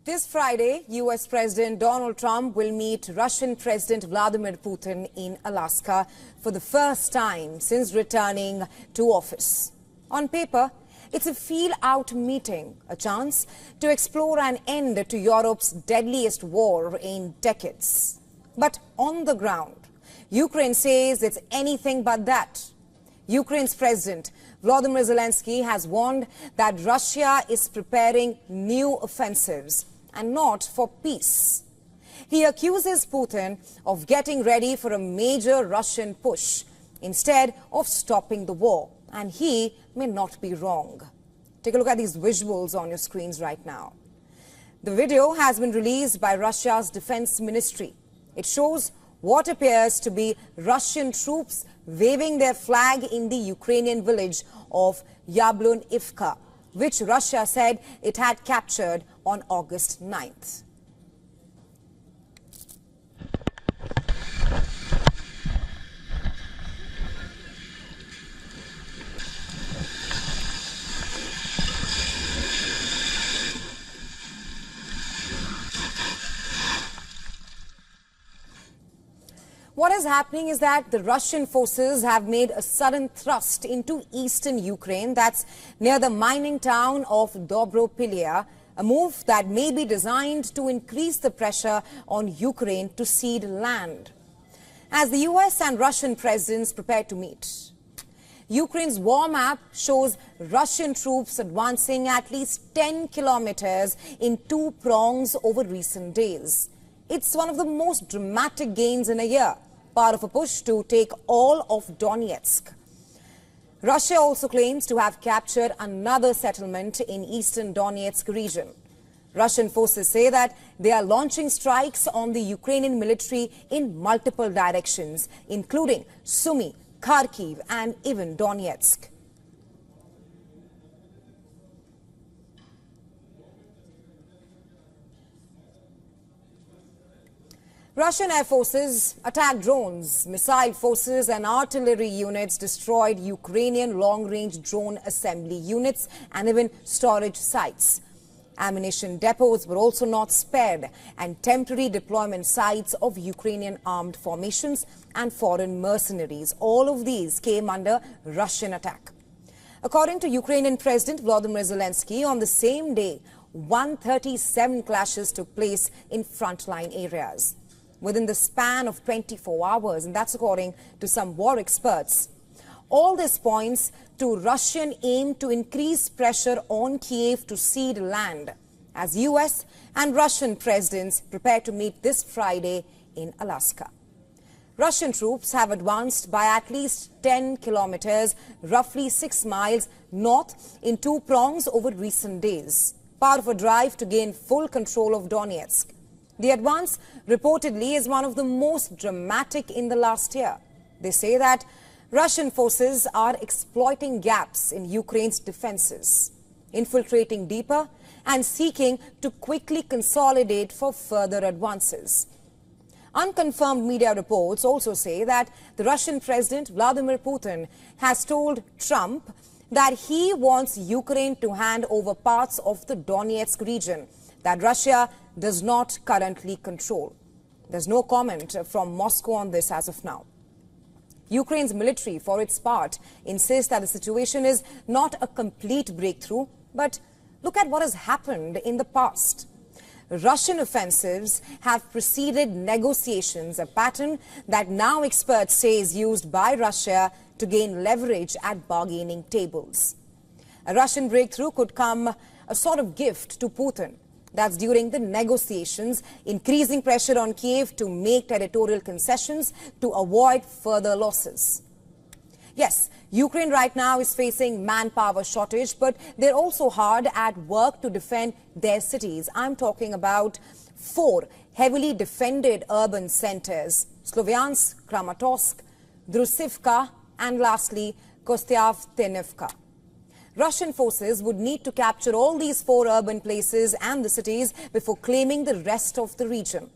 This Friday, U.S. President Donald Trump will meet Russian President Vladimir Putin in Alaska for the first time since returning to office. On paper, it's a feel-out meeting, a chance to explore an end to Europe's deadliest war in decades. But on the ground, Ukraine says it's anything but that. Ukraine's President Volodymyr Zelensky has warned that Russia is preparing new offensives and not for peace. He accuses Putin of getting ready for a major Russian push instead of stopping the war, and he may not be wrong. Take a look at these visuals on your screens right now. The video has been released by Russia's defense ministry. It shows what appears to be Russian troops waving their flag in the Ukrainian village of Yablonivka, which Russia said it had captured on August 9th. What is happening is that the Russian forces have made a sudden thrust into eastern Ukraine, that's near the mining town of Dobropilya, a move that may be designed to increase the pressure on Ukraine to cede land. As the US and Russian presidents prepare to meet, Ukraine's war map shows Russian troops advancing at least 10 kilometers in two prongs over recent days. It's one of the most dramatic gains in a year, part of a push to take all of Donetsk. Russia also claims to have captured another settlement in eastern Donetsk region. Russian forces say that they are launching strikes on the Ukrainian military in multiple directions, including Sumy, Kharkiv, and even Donetsk. Russian air forces attacked drones, missile forces and artillery units destroyed Ukrainian long-range drone assembly units and even storage sites. Ammunition depots were also not spared, and temporary deployment sites of Ukrainian armed formations and foreign mercenaries. All of these came under Russian attack. According to Ukrainian President Volodymyr Zelensky, on the same day, 137 clashes took place in frontline areas within the span of 24 hours, and that's according to some war experts. All this points to Russian aim to increase pressure on Kyiv to cede land, as US and Russian presidents prepare to meet this Friday in Alaska. Russian troops have advanced by at least 10 kilometers, roughly 6 miles north, in two prongs over recent days, part of a drive to gain full control of Donetsk. The advance reportedly is one of the most dramatic in the last year. They say that Russian forces are exploiting gaps in Ukraine's defenses, infiltrating deeper and seeking to quickly consolidate for further advances. Unconfirmed media reports also say that the Russian President Vladimir Putin has told Trump that he wants Ukraine to hand over parts of the Donetsk region that Russia does not currently control. There's no comment from Moscow on this as of now. Ukraine's military, for its part, insists that the situation is not a complete breakthrough, but look at what has happened in the past. Russian offensives have preceded negotiations, a pattern that now experts say is used by Russia to gain leverage at bargaining tables. A Russian breakthrough could come a sort of gift to Putin. That's during the negotiations, increasing pressure on Kyiv to make territorial concessions to avoid further losses. Yes, Ukraine right now is facing manpower shortage, but they're also hard at work to defend their cities. I'm talking about 4 heavily defended urban centers: Slovyansk, Kramatorsk, Drusivka, and lastly, Kostyavtynivka. Russian forces would need to capture all these 4 urban places and the cities before claiming the rest of the region.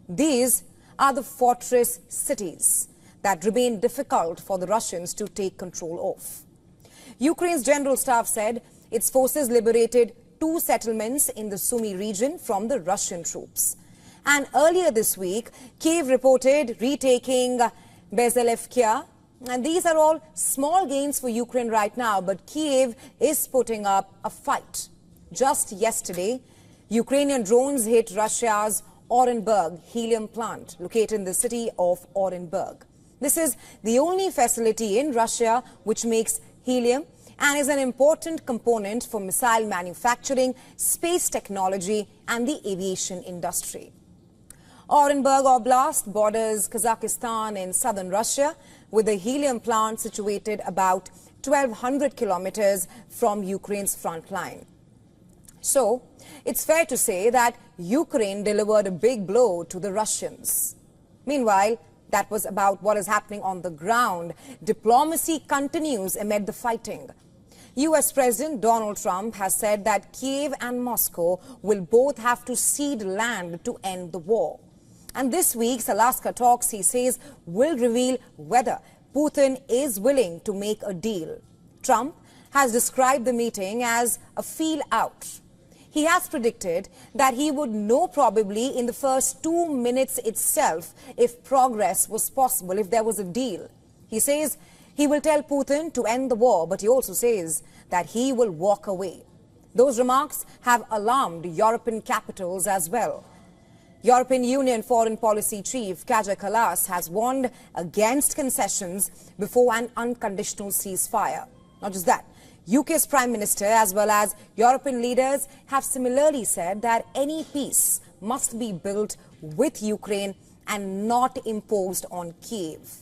These are the fortress cities that remain difficult for the Russians to take control of. Ukraine's general staff said its forces liberated 2 settlements in the Sumy region from the Russian troops. And earlier this week, Kyiv reported retaking Bezhelevkia. And these are all small gains for Ukraine right now, but Kyiv is putting up a fight. Just yesterday, Ukrainian drones hit Russia's Orenburg helium plant, located in the city of Orenburg. This is the only facility in Russia which makes helium and is an important component for missile manufacturing, space technology and the aviation industry. Orenburg Oblast borders Kazakhstan in southern Russia, with the helium plant situated about 1,200 kilometers from Ukraine's front line. So, it's fair to say that Ukraine delivered a big blow to the Russians. Meanwhile, that was about what is happening on the ground. Diplomacy continues amid the fighting. US President Donald Trump has said that Kyiv and Moscow will both have to cede land to end the war. And this week's Alaska talks, he says, will reveal whether Putin is willing to make a deal. Trump has described the meeting as a feel-out. He has predicted that he would know probably in the first 2 minutes itself if progress was possible, if there was a deal. He says he will tell Putin to end the war, but he also says that he will walk away. Those remarks have alarmed European capitals as well. European Union Foreign Policy Chief Kaja Kallas has warned against concessions before an unconditional ceasefire. Not just that, UK's Prime Minister as well as European leaders have similarly said that any peace must be built with Ukraine and not imposed on Kyiv.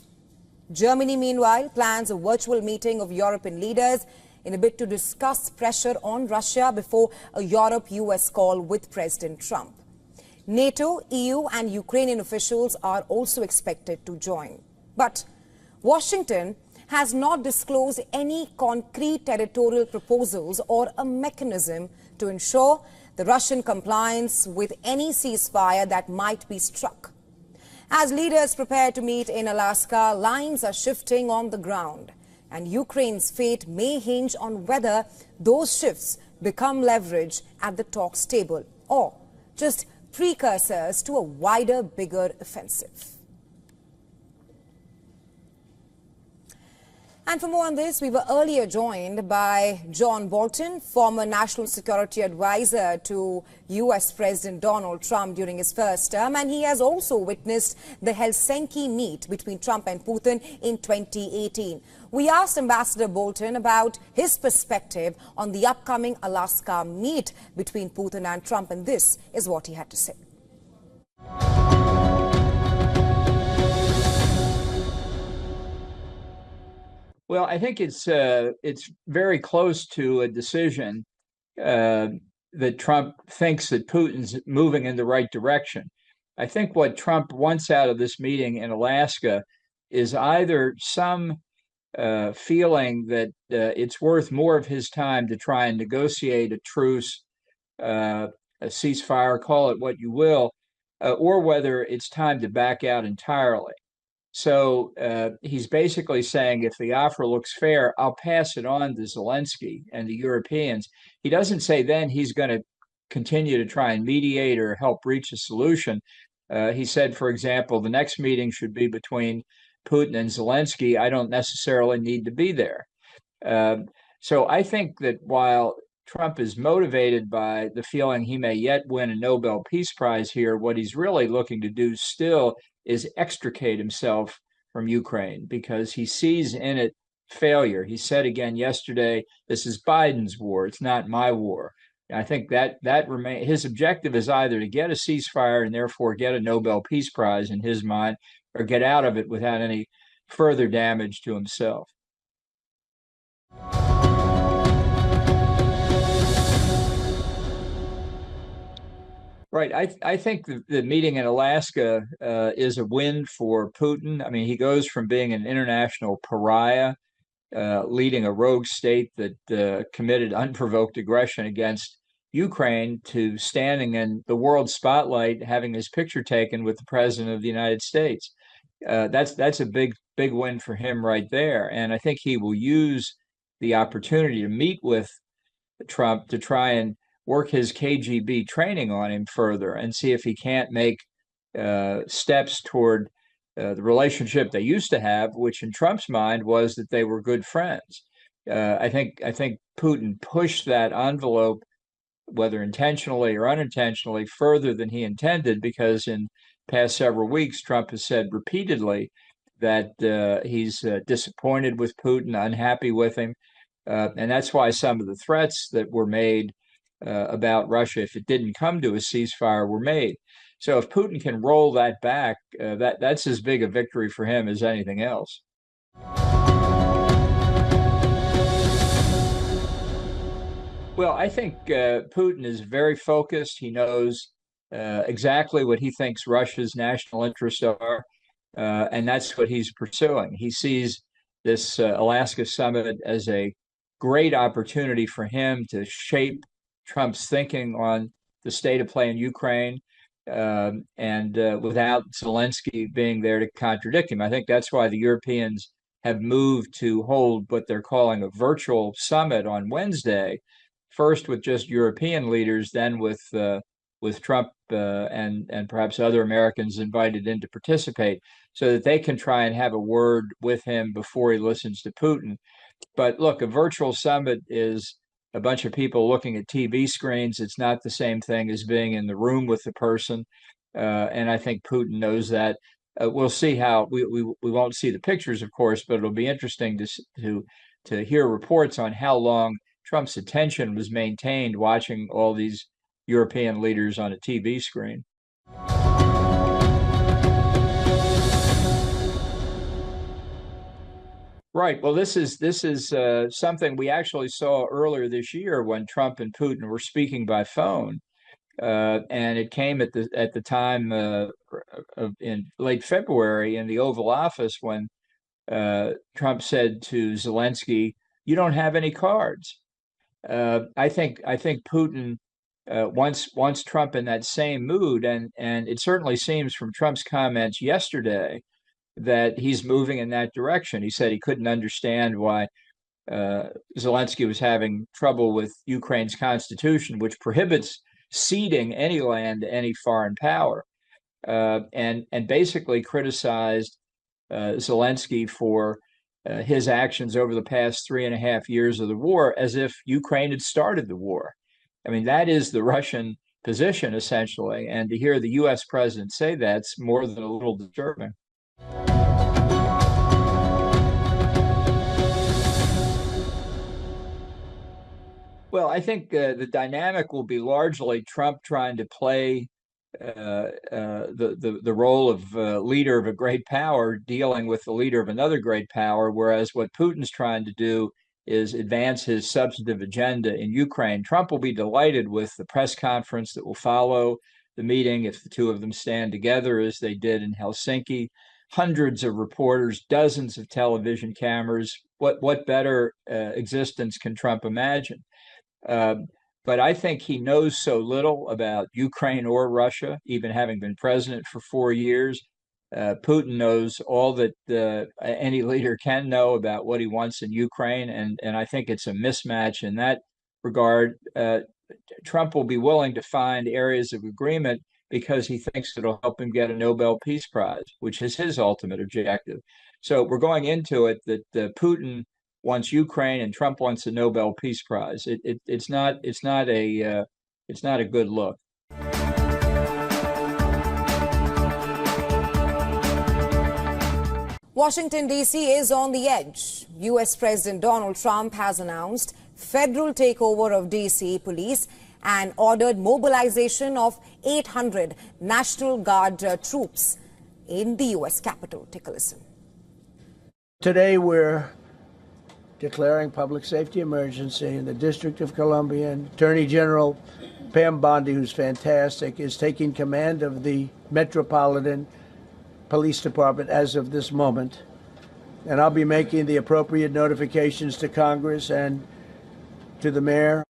Germany, meanwhile, plans a virtual meeting of European leaders in a bid to discuss pressure on Russia before a Europe-US call with President Trump. NATO, EU and Ukrainian officials are also expected to join. But Washington has not disclosed any concrete territorial proposals or a mechanism to ensure the Russian compliance with any ceasefire that might be struck. As leaders prepare to meet in Alaska, lines are shifting on the ground, and Ukraine's fate may hinge on whether those shifts become leverage at the talks table or just precursors to a wider, bigger offensive. And for more on this, we were earlier joined by John Bolton, former National Security Advisor to US President Donald Trump during his first term, and he has also witnessed the Helsinki meet between Trump and Putin in 2018. We asked Ambassador Bolton about his perspective on the upcoming Alaska meet between Putin and Trump, and this is what he had to say. Well, I think it's very close to a decision that Trump thinks that Putin's moving in the right direction. I think what Trump wants out of this meeting in Alaska is either some feeling that it's worth more of his time to try and negotiate a truce, a ceasefire, call it what you will, or whether it's time to back out entirely. So he's basically saying, if the offer looks fair, I'll pass it on to Zelensky and the Europeans. He doesn't say then he's going to continue to try and mediate or help reach a solution. He said, for example, the next meeting should be between Putin and Zelensky. I don't necessarily need to be there. So I think that while Trump is motivated by the feeling he may yet win a Nobel Peace Prize here, what he's really looking to do still is extricate himself from Ukraine, because he sees in it failure. He said again yesterday, this is Biden's war, it's not my war. And I think that remains his objective, is either to get a ceasefire and therefore get a Nobel Peace Prize in his mind, or get out of it without any further damage to himself. Right. I think the meeting in Alaska is a win for Putin. I mean, he goes from being an international pariah, leading a rogue state that committed unprovoked aggression against Ukraine, to standing in the world spotlight, having his picture taken with the President of the United States. That's a big win for him right there. And I think he will use the opportunity to meet with Trump to try and work his KGB training on him further and see if he can't make steps toward the relationship they used to have, which in Trump's mind was that they were good friends. I think Putin pushed that envelope, whether intentionally or unintentionally, further than he intended, because in past several weeks, Trump has said repeatedly that he's disappointed with Putin, unhappy with him. And that's why some of the threats that were made about Russia, if it didn't come to a ceasefire, were made. So if Putin can roll that back, that's as big a victory for him as anything else. Well, I think Putin is very focused. He knows exactly what he thinks Russia's national interests are, and that's what he's pursuing. He sees this Alaska summit as a great opportunity for him to shape Trump's thinking on the state of play in Ukraine, and without Zelensky being there to contradict him. I think that's why the Europeans have moved to hold what they're calling a virtual summit on Wednesday, first with just European leaders, then with Trump and perhaps other Americans invited in to participate, so that they can try and have a word with him before he listens to Putin. But look, a virtual summit is a bunch of people looking at TV screens. It's not the same thing as being in the room with the person, and I think Putin knows that. We'll see how we won't see the pictures, of course, but it'll be interesting to hear reports on how long Trump's attention was maintained watching all these European leaders on a TV screen. Right. Well, this is something we actually saw earlier this year when Trump and Putin were speaking by phone, and it came at the time in late February in the Oval Office when Trump said to Zelensky, "You don't have any cards." I think Putin wants Trump in that same mood, and it certainly seems from Trump's comments yesterday that he's moving in that direction. He said he couldn't understand why Zelensky was having trouble with Ukraine's constitution, which prohibits ceding any land to any foreign power, and basically criticized Zelensky for his actions over the past 3.5 years of the war, as if Ukraine had started the war. I mean, that is the Russian position, essentially. And to hear the U.S. president say that's more than a little disturbing. Well, I think the dynamic will be largely Trump trying to play the role of leader of a great power, dealing with the leader of another great power, whereas what Putin's trying to do is advance his substantive agenda in Ukraine. Trump will be delighted with the press conference that will follow the meeting if the two of them stand together as they did in Helsinki. Hundreds of reporters, dozens of television cameras. What better existence can Trump imagine? But I think he knows so little about Ukraine or Russia, even having been president for 4 years. Putin knows all that any leader can know about what he wants in Ukraine, and I think it's a mismatch in that regard. Trump will be willing to find areas of agreement because he thinks it'll help him get a Nobel Peace Prize, which is his ultimate objective. So we're going into it that Putin wants Ukraine and Trump wants a Nobel Peace Prize. It's not a good look. Washington, D.C. is on the edge. U.S. President Donald Trump has announced federal takeover of D.C. police and ordered mobilization of 800 National Guard troops in the U.S. Capitol. Take a listen. Today we're declaring public safety emergency in the District of Columbia, and Attorney General Pam Bondi, who's fantastic, is taking command of the Metropolitan Police Department as of this moment. And I'll be making the appropriate notifications to Congress and to the mayor.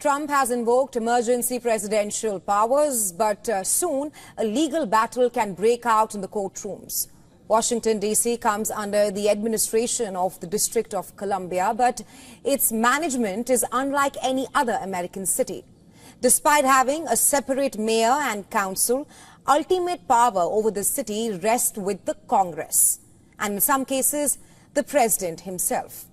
Trump has invoked emergency presidential powers, but soon a legal battle can break out in the courtrooms. Washington, D.C. comes under the administration of the District of Columbia, but its management is unlike any other American city. Despite having a separate mayor and council, ultimate power over the city rests with the Congress, and in some cases, the president himself.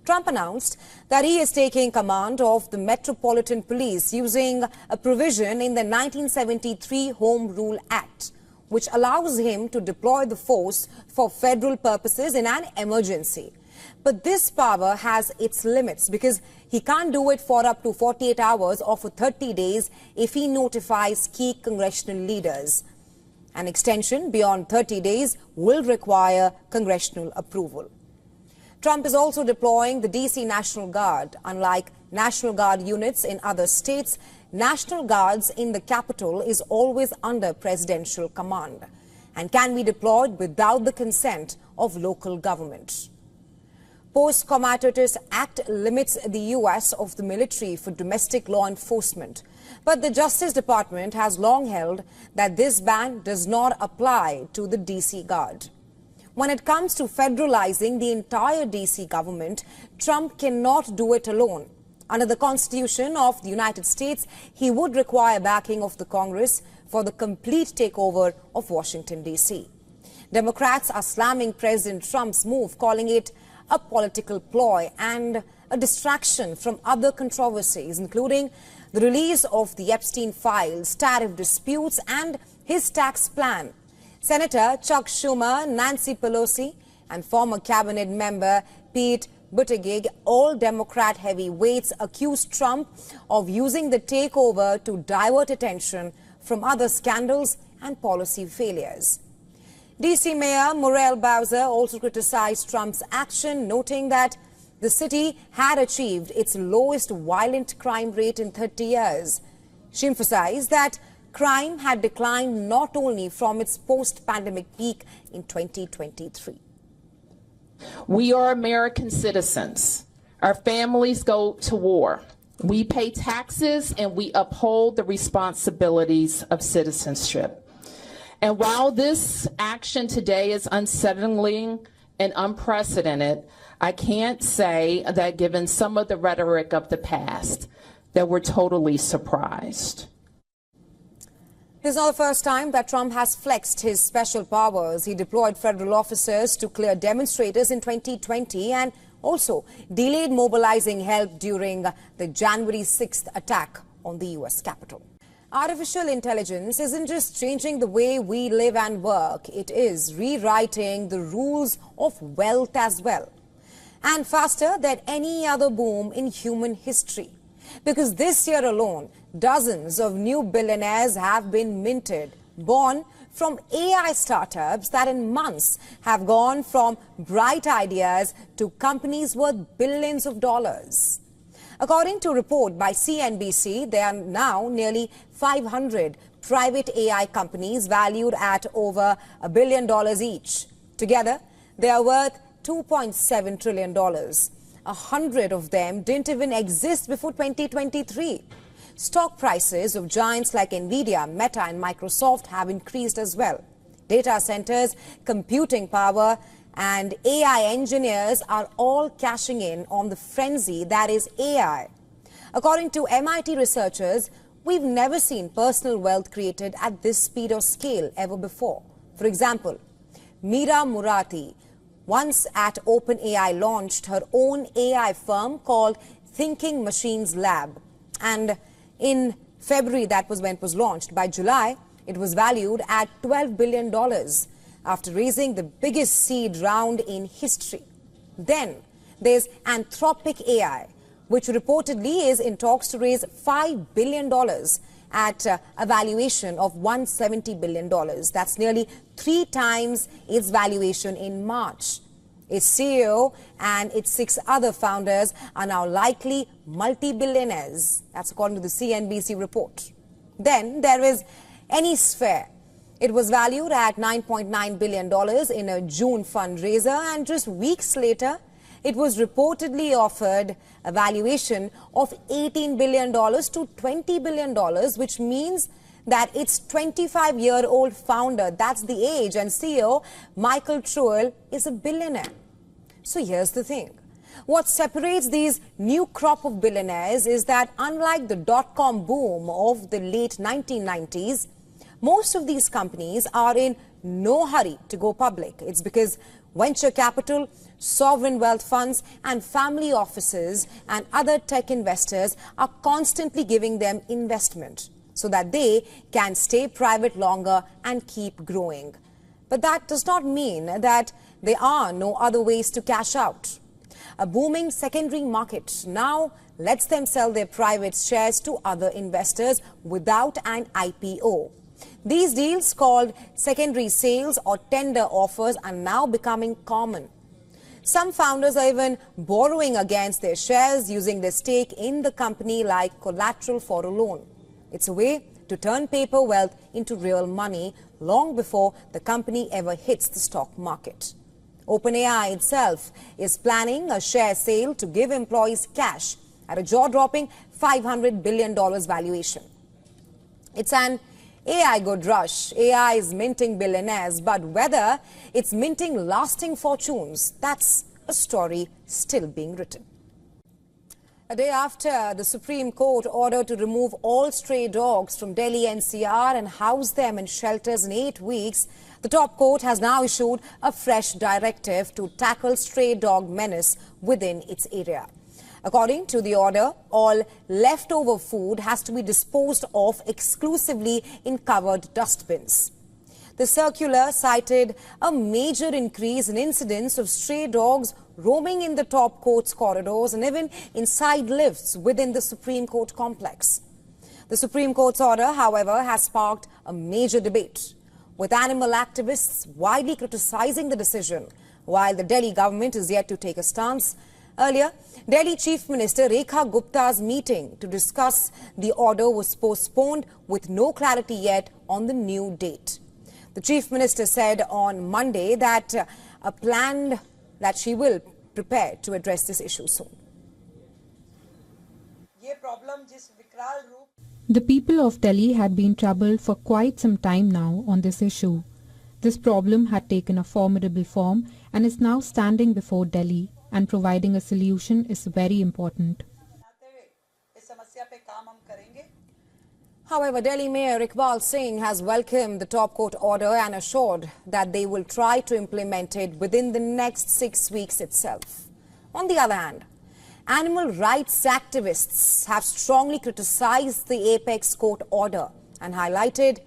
Trump announced that he is taking command of the Metropolitan Police using a provision in the 1973 Home Rule Act, which allows him to deploy the force for federal purposes in an emergency. But this power has its limits because he can't do it for up to 48 hours or for 30 days if he notifies key congressional leaders. An extension beyond 30 days will require congressional approval. Trump is also deploying the D.C. National Guard. Unlike National Guard units in other states, National Guards in the Capitol is always under presidential command and can be deployed without the consent of local government. Post-Comitatus Act limits the U.S. of the military for domestic law enforcement. But the Justice Department has long held that this ban does not apply to the D.C. Guard. When it comes to federalizing the entire D.C. government, Trump cannot do it alone. Under the Constitution of the United States, he would require backing of the Congress for the complete takeover of Washington, D.C. Democrats are slamming President Trump's move, calling it a political ploy and a distraction from other controversies, including the release of the Epstein files, tariff disputes, and his tax plan. Senator Chuck Schumer, Nancy Pelosi, and former cabinet member Pete Buttigieg, all Democrat heavyweights, accused Trump of using the takeover to divert attention from other scandals and policy failures. D.C. Mayor Muriel Bowser also criticized Trump's action, noting that the city had achieved its lowest violent crime rate in 30 years. She emphasized that crime had declined not only from its post-pandemic peak in 2023. We are American citizens. Our families go to war. We pay taxes and we uphold the responsibilities of citizenship. And while this action today is unsettling and unprecedented, I can't say that given some of the rhetoric of the past, that we're totally surprised. This is not the first time that Trump has flexed his special powers. He deployed federal officers to clear demonstrators in 2020 and also delayed mobilizing help during the January 6th attack on the U.S. Capitol. Artificial intelligence isn't just changing the way we live and work. It is rewriting the rules of wealth as well, and faster than any other boom in human history. Because this year alone, dozens of new billionaires have been minted, born from AI startups that in months have gone from bright ideas to companies worth billions of dollars. According to a report by CNBC, there are now nearly 500 private AI companies valued at over $1 billion each. Together, they are worth $2.7 trillion. 100 of them didn't even exist before 2023. Stock prices of giants like Nvidia, Meta, and Microsoft have increased as well. Data centers, computing power, and AI engineers are all cashing in on the frenzy that is AI. According to MIT researchers, we've never seen personal wealth created at this speed or scale ever before. For example, Meera Murati, once at OpenAI, launched her own AI firm called Thinking Machines Lab. And in February, that was when it was launched. By July, it was valued at $12 billion after raising the biggest seed round in history. Then there's Anthropic AI, which reportedly is in talks to raise $5 billion at a valuation of $170 billion. That's nearly 3 times its valuation in March. Its CEO and its 6 other founders are now likely multi-billionaires. That's according to the CNBC report. Then there is Anysphere. It was valued at $9.9 billion in a June fundraiser, and just weeks later, it was reportedly offered a valuation of $18 billion to $20 billion, which means that its 25-year-old founder, that's the age, and CEO, Michael Truell, is a billionaire. So here's the thing. What separates these new crop of billionaires is that unlike the dot-com boom of the late 1990s, most of these companies are in no hurry to go public. It's because venture capital, sovereign wealth funds and family offices and other tech investors are constantly giving them investment so that they can stay private longer and keep growing. But that does not mean that there are no other ways to cash out. A booming secondary market now lets them sell their private shares to other investors without an IPO. These deals, called secondary sales or tender offers, are now becoming common. Some founders are even borrowing against their shares, using their stake in the company like collateral for a loan. It's a way to turn paper wealth into real money long before the company ever hits the stock market. OpenAI itself is planning a share sale to give employees cash at a jaw-dropping $500 billion valuation. It's an AI good rush. AI is minting billionaires, but whether it's minting lasting fortunes, that's a story still being written. A day after the Supreme Court ordered to remove all stray dogs from Delhi NCR and house them in shelters in 8 weeks, the top court has now issued a fresh directive to tackle stray dog menace within its area. According to the order, all leftover food has to be disposed of exclusively in covered dustbins. The circular cited a major increase in incidents of stray dogs roaming in the top court's corridors and even inside lifts within the Supreme Court complex. The Supreme Court's order, however, has sparked a major debate, with animal activists widely criticizing the decision, while the Delhi government is yet to take a stance. Earlier, Delhi Chief Minister Rekha Gupta's meeting to discuss the order was postponed with no clarity yet on the new date. The Chief Minister said on Monday that she will prepare to address this issue soon. The people of Delhi had been troubled for quite some time now on this issue. This problem had taken a formidable form and is now standing before Delhi, and providing a solution is very important. However, Delhi Mayor Iqbal Singh has welcomed the top court order and assured that they will try to implement it within the next 6 weeks itself. On the other hand, animal rights activists have strongly criticized the apex court order and highlighted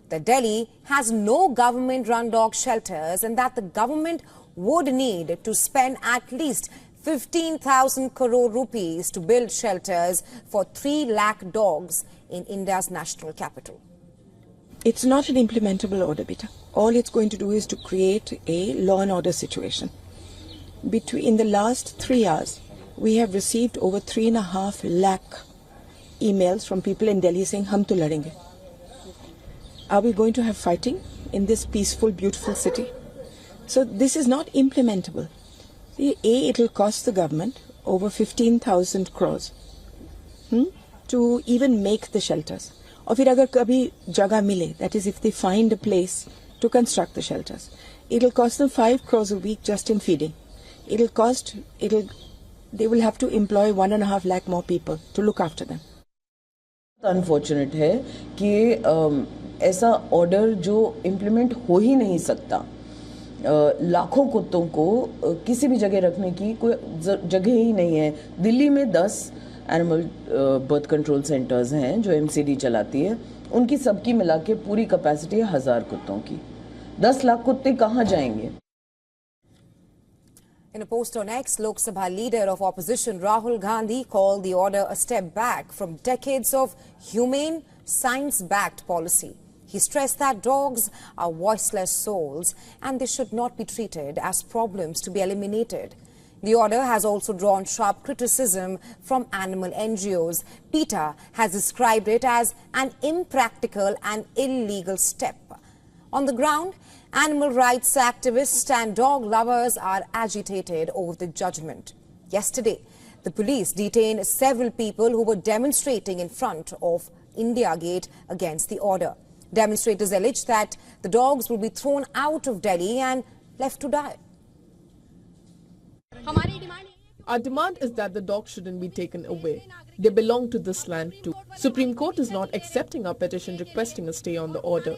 that Delhi has no government-run dog shelters and that the government would need to spend at least 15,000 crore rupees to build shelters for 3 lakh dogs in India's national capital. It's not an implementable order, beta. All it's going to do is to create a law and order situation. In the last 3 hours, we have received over 3.5 lakh emails from people in Delhi saying, "Hum to ladenge." Are we going to have fighting in this peaceful, beautiful city? So this is not implementable. It will cost the government over 15,000 crores to even make the shelters. Or फिर अगर कभी जगह मिले, that is if they find a place to construct the shelters, it will cost them 5 crores a week just in feeding. They will have to employ 1.5 lakh more people to look after them. Unfortunate है कि ऐसा order जो implement हो ही नहीं सकता, लाखों कुत्तों को किसी भी जगह रखने की कोई जगह ही नहीं है। दिल्ली में 10 एनिमल बर्थ कंट्रोल सेंटर्स हैं जो एमसीडी चलाती है, उनकी सबकी मिला के पूरी कैपेसिटी है 1000 कुत्तों की। 10 लाख कुत्ते कहाँ जाएंगे? In a post on X, Lok Sabha leader of opposition Rahul Gandhi called the order a step back from decades of humane, science-backed policy. He stressed that dogs are voiceless souls and they should not be treated as problems to be eliminated. The order has also drawn sharp criticism from animal NGOs. PETA has described it as an impractical and illegal step. On the ground, animal rights activists and dog lovers are agitated over the judgment. Yesterday, the police detained several people who were demonstrating in front of India Gate against the order. Demonstrators allege that the dogs will be thrown out of Delhi and left to die. Our demand is that the dogs shouldn't be taken away. They belong to this land too. Supreme Court is not accepting our petition requesting a stay on the order.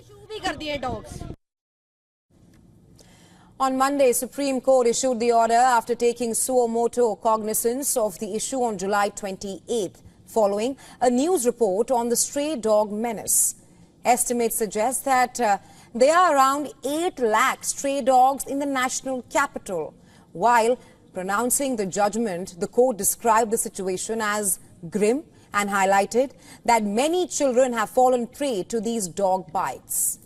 On Monday, Supreme Court issued the order after taking suo moto cognizance of the issue on July 28th, following a news report on the stray dog menace. Estimates suggest that there are around 8 lakh stray dogs in the national capital. While pronouncing the judgment, the court described the situation as grim and highlighted that many children have fallen prey to these dog bites.